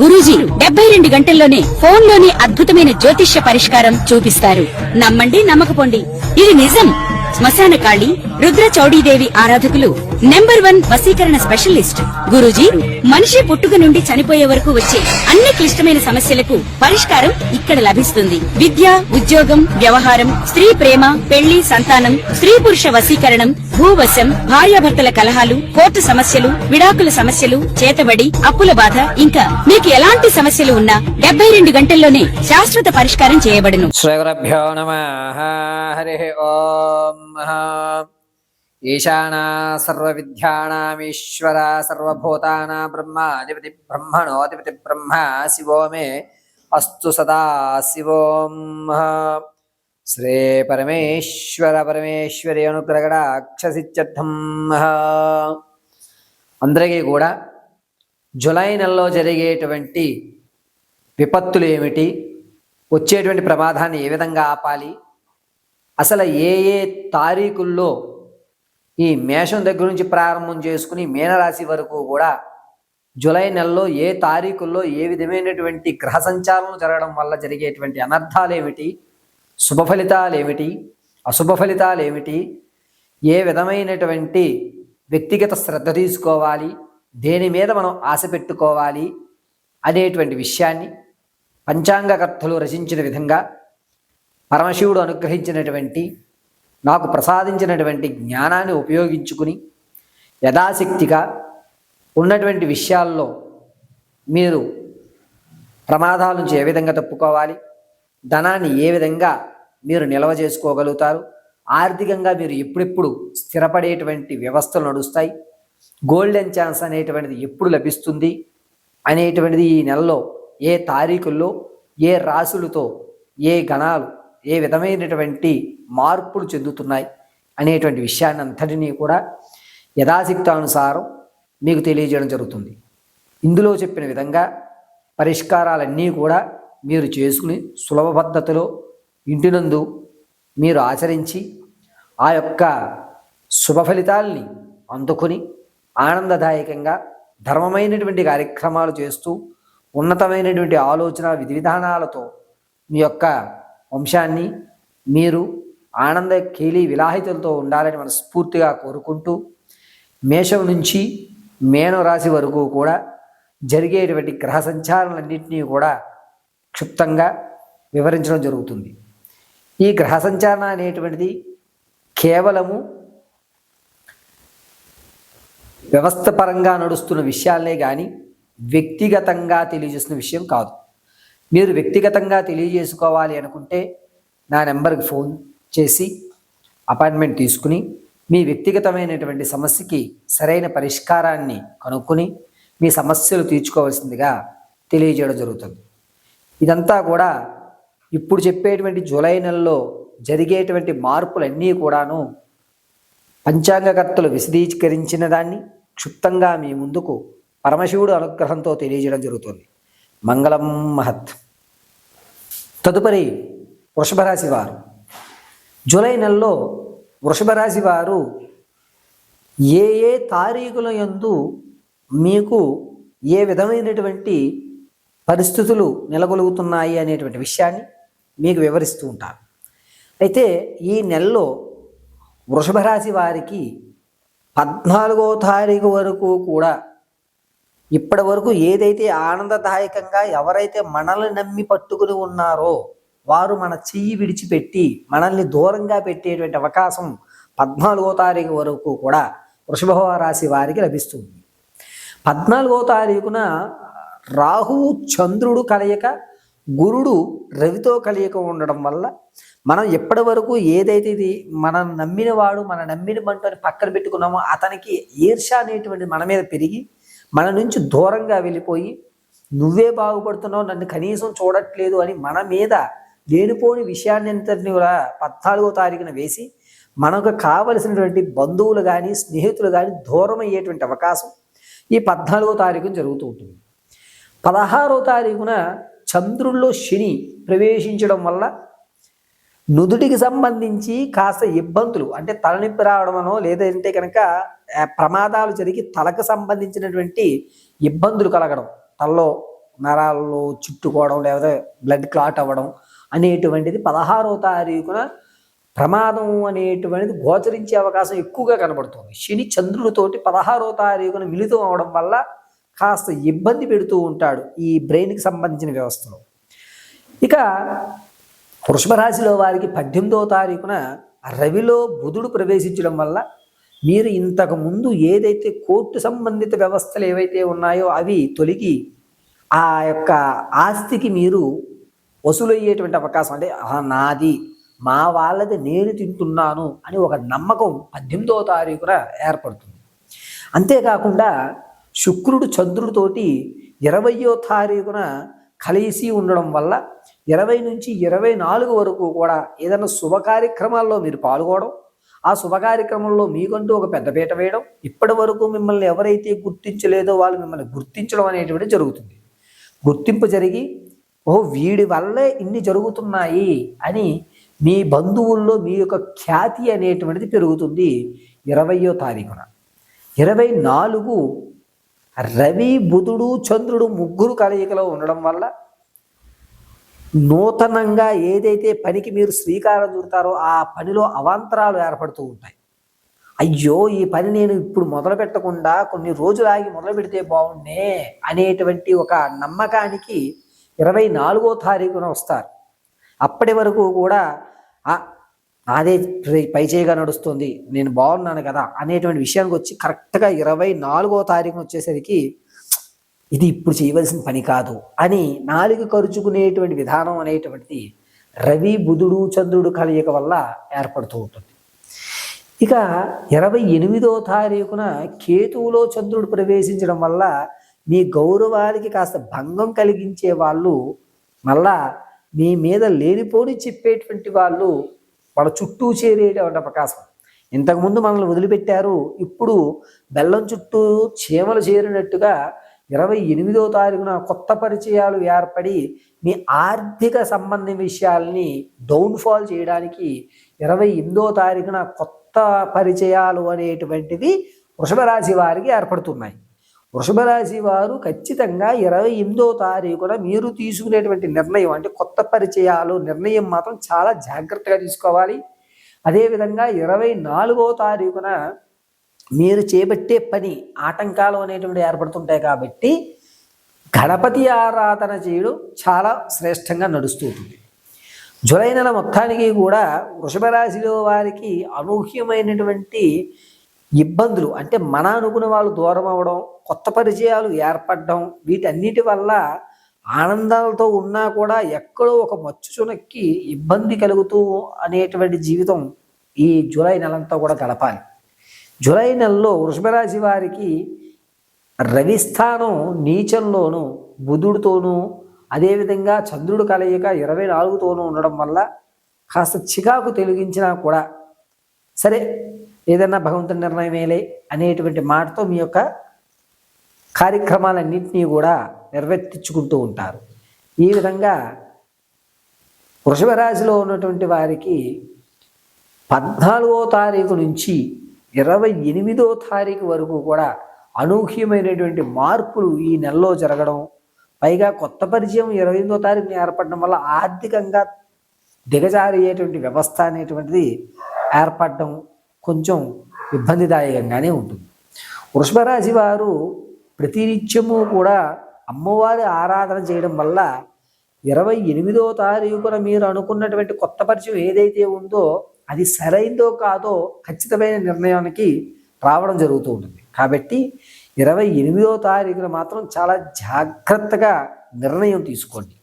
గురూజీ 72 గంటల్లోనే ఫోన్ లోని అద్భుతమైన జ్యోతిష్య పరిష్కారం చూపిస్తారు. నమ్మండి, నమ్మకపోండి, ఇది నిజం. శ్మశాన కాళి రుద్ర చౌడీదేవి ఆరాధకులు నంబర్ 1 వశీకరణ స్పెషలిస్ట్. గురూజీ మనిషి పుట్టుక నుండి చనిపోయే వరకు వచ్చే అన్ని క్లిష్టమైన సమస్యలకు పరిష్కారం ఇక్కడ లభిస్తుంది. విద్య, ఉద్యోగం, వ్యవహారం, స్త్రీ ప్రేమ, పెళ్లి, సంతానం, స్త్రీ పురుష వశీకరణం, భూవశం, భార్యాభర్తల కలహాలు, కోర్టు సమస్యలు, విడాకుల సమస్యలు, చేతబడి, అప్పుల బాధ, ఇంకా మీకు ఎలాంటి సమస్యలు ఉన్నా 72 గంటల్లోనే శాశ్వత పరిష్కారం చేయబడును. శ్రీ గురుభ్యో నమః. హరి ఓం. ఈశానా సర్వ విద్యానామీశ్వర సర్వభూతానాం బ్రహ్మాధిపతి బ్రహ్మణోధిపతి బ్రహ్మ శివో మే అస్తు సదా శివోం. శ్రీ పరమేశ్వర పరమేశ్వరి అనుగ్రహడాక్షసిత్యర్థం. అందరికీ కూడా జూలై నెలలో జరిగేటువంటి విపత్తులు ఏమిటి, వచ్చేటువంటి ప్రమాదాన్ని ఏ విధంగా ఆపాలి, అసలు ఏ ఏ తారీఖుల్లో ఈ మేషం దగ్గర నుంచి ప్రారంభం చేసుకుని మీనరాశి వరకు కూడా జూలై నెలలో ఏ తారీఖుల్లో ఏ విధమైనటువంటి గ్రహ సంచారం జరగడం వల్ల జరిగేటువంటి అనర్థాలు ఏమిటి, శుభ ఫలితాలు ఏమిటి, అశుభ ఫలితాలు ఏమిటి, ఏ విధమైనటువంటి వ్యక్తిగత శ్రద్ధ తీసుకోవాలి, దేని మీద మనం ఆశ పెట్టుకోవాలి అనేటువంటి విషయాన్ని పంచాంగకర్తలు రచించిన విధంగా పరమశివుడు అనుగ్రహించినటువంటి నాకు ప్రసాదించినటువంటి జ్ఞానాన్ని ఉపయోగించుకుని యథాశక్తిగా ఉన్నటువంటి విషయాల్లో మీరు ప్రమాదాల నుంచి ఏ విధంగా తప్పుకోవాలి, ధనాన్ని ఏ విధంగా మీరు నిల్వ చేసుకోగలుగుతారు, ఆర్థికంగా మీరు ఎప్పుడెప్పుడు స్థిరపడేటువంటి వ్యవస్థలు నడుస్తాయి, గోల్డెన్ ఛాన్స్ అనేటువంటిది ఎప్పుడు లభిస్తుంది అనేటువంటిది ఈ నెలలో ఏ తారీఖుల్లో ఏ రాశులతో ఏ గణాలు ఏ విధమైనటువంటి మార్పులు చెందుతున్నాయి అనేటువంటి విషయాన్ని అంతటినీ కూడా యథాశక్తానుసారం మీకు తెలియజేయడం జరుగుతుంది. ఇందులో చెప్పిన విధంగా పరిష్కారాలన్నీ కూడా మీరు చేసుకుని సులభ పద్ధతిలో ఇంటినందు మీరు ఆచరించి ఆ యొక్క శుభ ఫలితాల్ని అందుకొని ఆనందదాయకంగా ధర్మమైనటువంటి కార్యక్రమాలు చేస్తూ ఉన్నతమైనటువంటి ఆలోచన విధి విధానాలతో మీ యొక్క వంశాన్ని మీరు ఆనంద కేలి విలాహితులతో ఉండాలని మనస్ఫూర్తిగా కోరుకుంటూ మేషం నుంచి మీనరాశి వరకు కూడా జరిగేటువంటి గ్రహ సంచారాలన్నింటినీ కూడా క్షుప్తంగా వివరించడం జరుగుతుంది. ఈ గ్రహ సంచారణ అనేటువంటిది కేవలము వ్యవస్థ పరంగా నడుస్తున్న విషయాలే కానీ వ్యక్తిగతంగా తెలియజేస్తున్న విషయం కాదు. మీరు వ్యక్తిగతంగా తెలియజేసుకోవాలి అనుకుంటే నా నెంబర్కి ఫోన్ చేసి అపాయింట్మెంట్ తీసుకుని మీ వ్యక్తిగతమైనటువంటి సమస్యకి సరైన పరిష్కారాన్ని కనుక్కొని మీ సమస్యలు తీర్చుకోవాల్సిందిగా తెలియజేయడం జరుగుతుంది. ఇదంతా కూడా ఇప్పుడు చెప్పేటువంటి జూలై నెలలో జరిగేటువంటి మార్పులన్నీ కూడాను పంచాంగకర్తలు విశదీకరించిన దాన్ని క్షుప్తంగా మీ ముందుకు పరమశివుడు అనుగ్రహంతో తెలియజేయడం జరుగుతుంది. మంగళం మహత్. తదుపరి వృషభ రాశి వారు. జూలై నెలలో వృషభ రాశి వారు ఏ ఏ తారీఖుల యందు మీకు ఏ విధమైనటువంటి పరిస్థితులు నెలకొలుగుతున్నాయి అనేటువంటి విషయాన్ని మీకు వివరిస్తూ ఉంటారు. అయితే ఈ నెలలో వృషభ రాశి వారికి 14వ తారీఖు వరకు కూడా ఇప్పటి వరకు ఏదైతే ఆనందదాయకంగా ఎవరైతే మనల్ని నమ్మి పట్టుకుని ఉన్నారో వారు మన చెయ్యి విడిచిపెట్టి మనల్ని దూరంగా పెట్టేటువంటి అవకాశం 14వ తారీఖు వరకు కూడా వృషభ రాశి వారికి లభిస్తుంది. 14వ తారీఖున రాహువు చంద్రుడు కలయిక, గురుడు రవితో కలయిక ఉండడం వల్ల మనం ఎప్పటి వరకు ఏదైతే ఇది మనం నమ్మిన వాడు మన నమ్మిన బంటుని పక్కన పెట్టుకున్నామో అతనికి ఈర్ష్య అనేటువంటి మన మీద పెరిగి మన నుంచి దూరంగా వెళ్ళిపోయి నువ్వే బాగుపడుతున్నావు, నన్ను కనీసం చూడట్లేదు అని మన మీద లేనిపోని విషయాన్ని అంతటిని కూడా 14వ తారీఖున వేసి మనకు కావలసినటువంటి బంధువులు కానీ స్నేహితులు కానీ దూరం అయ్యేటువంటి అవకాశం ఈ 14వ తారీఖున జరుగుతూ ఉంటుంది. 16వ తారీఖున చంద్రుల్లో శని ప్రవేశించడం వల్ల నుదుటికి సంబంధించి కాస్త ఇబ్బందులు అంటే తలనొప్పి రావడమనో లేదంటే కనుక ప్రమాదాలు జరిగి తలకు సంబంధించినటువంటి ఇబ్బందులు కలగడం, తలలో నరాల్లో చుట్టుకోవడం లేకపోతే బ్లడ్ క్లాట్ అవ్వడం అనేటువంటిది 16వ తారీఖున ప్రమాదం అనేటువంటిది గోచరించే అవకాశం ఎక్కువగా కనబడుతుంది. శని చంద్రుడితోటి 16వ తారీఖున మిళితం అవడం వల్ల కాస్త ఇబ్బంది పెడుతూ ఉంటాడు ఈ బ్రెయిన్కి సంబంధించిన వ్యవస్థలో. ఇక వృషభ రాశిలో వారికి 18వ తారీఖున రవిలో బుధుడు ప్రవేశించడం వల్ల మీరు ఇంతకు ముందు ఏదైతే కోర్టు సంబంధిత వ్యవస్థలు ఏవైతే ఉన్నాయో అవి తొలగి ఆ యొక్క ఆస్తికి మీరు వసూలయ్యేటువంటి అవకాశం, అంటే నాది మా వాళ్ళది నేను తింటున్నాను అని ఒక నమ్మకం 18వ తారీఖున ఏర్పడుతుంది. అంతేకాకుండా శుక్రుడు చంద్రుడితోటి 20వ తారీఖున కలిసి ఉండడం వల్ల 20 నుంచి 24 వరకు కూడా ఏదైనా శుభ కార్యక్రమాల్లో మీరు పాల్గొనడం, ఆ శుభ కార్యక్రమంలో మీకంటూ ఒక పెద్దపీట వేయడం, ఇప్పటి వరకు మిమ్మల్ని ఎవరైతే గుర్తించలేదో వాళ్ళు మిమ్మల్ని గుర్తించడం అనేటువంటిది జరుగుతుంది. గుర్తింపు జరిగి వీడి వల్లే ఇన్ని జరుగుతున్నాయి అని మీ బంధువుల్లో మీ యొక్క ఖ్యాతి అనేటువంటిది పెరుగుతుంది 20వ తారీఖున. 24 రవి బుధుడు చంద్రుడు ముగ్గురు కలయికలో ఉండడం వల్ల నూతనంగా ఏదైతే పనికి మీరు శ్రీకారం చుడతారో ఆ పనిలో అవాంతరాలు ఏర్పడుతూ ఉంటాయి. అయ్యో ఈ పని నేను ఇప్పుడు మొదలు పెట్టకుండా కొన్ని రోజులు ఆగి మొదలు పెడితే బాగుండే అనేటువంటి ఒక నమ్మకానికి 24వ తారీఖున వస్తారు. అప్పటి వరకు కూడా అదే పైచేయిగా నడుస్తుంది, నేను బాగున్నాను కదా అనేటువంటి విషయానికి వచ్చి కరెక్ట్గా 24వ తారీఖున వచ్చేసరికి ఇది ఇప్పుడు చేయవలసిన పని కాదు అని నాలుగు ఖర్చుకునేటువంటి విధానం అనేటువంటిది రవి బుధుడు చంద్రుడు కలయిక వల్ల ఏర్పడుతూ ఉంటుంది. ఇక 28వ తారీఖున కేతువులో చంద్రుడు ప్రవేశించడం వల్ల మీ గౌరవానికి కాస్త భంగం కలిగించే వాళ్ళు, మళ్ళా మీ మీద లేనిపోని చెప్పేటువంటి వాళ్ళు వాళ్ళ చుట్టూ చేరేటువంటి అవకాశం. ఇంతకుముందు మనల్ని వదిలిపెట్టారు, ఇప్పుడు బెల్లం చుట్టూ చీమలు చేరినట్టుగా 28వ తారీఖున కొత్త పరిచయాలు ఏర్పడి మీ ఆర్థిక సంబంధ విషయాల్ని డౌన్ఫాల్ చేయడానికి 28వ తారీఖున కొత్త పరిచయాలు అనేటువంటివి వృషభ రాశి వారికి ఏర్పడుతున్నాయి. వృషభ రాశి వారు ఖచ్చితంగా 28వ తారీఖున మీరు తీసుకునేటువంటి నిర్ణయం, అంటే కొత్త పరిచయాలు నిర్ణయం మాత్రం చాలా జాగ్రత్తగా తీసుకోవాలి. అదేవిధంగా 24వ తారీఖున మీరు చేపట్టే పని ఆటంకాలు అనేటువంటి ఏర్పడుతుంటాయి కాబట్టి గణపతి ఆరాధన చేయడం చాలా శ్రేష్టంగా నడుస్తూ ఉంటుంది. జూలై నెల మొత్తానికి కూడా వృషభ రాశిలో వారికి అనూహ్యమైనటువంటి ఇబ్బందులు, అంటే మన అనుకున్న వాళ్ళు దూరం అవ్వడం, కొత్త పరిచయాలు ఏర్పడడం, వీటన్నిటి వల్ల ఆనందాలతో ఉన్నా కూడా ఎక్కడో ఒక మచ్చుచునక్కి ఇబ్బంది కలుగుతూ అనేటువంటి జీవితం ఈ జూలై నెలంతా కూడా గడపాలి. జూలై నెలలో వృషభ రాశి వారికి రవి స్థానం నీచంలోను బుధుడితోనూ అదేవిధంగా చంద్రుడు కలయిక 24తోనూ ఉండడం వల్ల కాస్త చికాకు తొలగించినా కూడా సరే ఏదన్నా భగవంతుని నిర్ణయమేలే అనేటువంటి మాటతో మీ యొక్క కార్యక్రమాలన్నింటినీ కూడా నిర్వర్తించుకుంటూ ఉంటారు. ఈ విధంగా వృషభ రాశిలో ఉన్నటువంటి వారికి 14వ తారీఖు నుంచి 28వ తారీఖు వరకు కూడా అనూహ్యమైనటువంటి మార్పులు ఈ నెలలో జరగడం, పైగా కొత్త పరిచయం 28వ తారీఖున ఏర్పడడం వల్ల ఆర్థికంగా దిగజారేటువంటి వ్యవస్థ అనేటువంటిది ఏర్పడడం కొంచెం ఇబ్బందిదాయకంగానే ఉంటుంది. వృషభ రాశి వారు ప్రతినిత్యము కూడా అమ్మవారి ఆరాధన చేయడం వల్ల 28వ తారీఖున మీరు అనుకున్నటువంటి కొత్త పరిచయం ఏదైతే ఉందో అది సరైందో కాదో ఖచ్చితమైన నిర్ణయానికి రావడం జరుగుతూ ఉంటుంది. కాబట్టి 28వ తారీఖున మాత్రం చాలా జాగ్రత్తగా నిర్ణయం తీసుకోండి.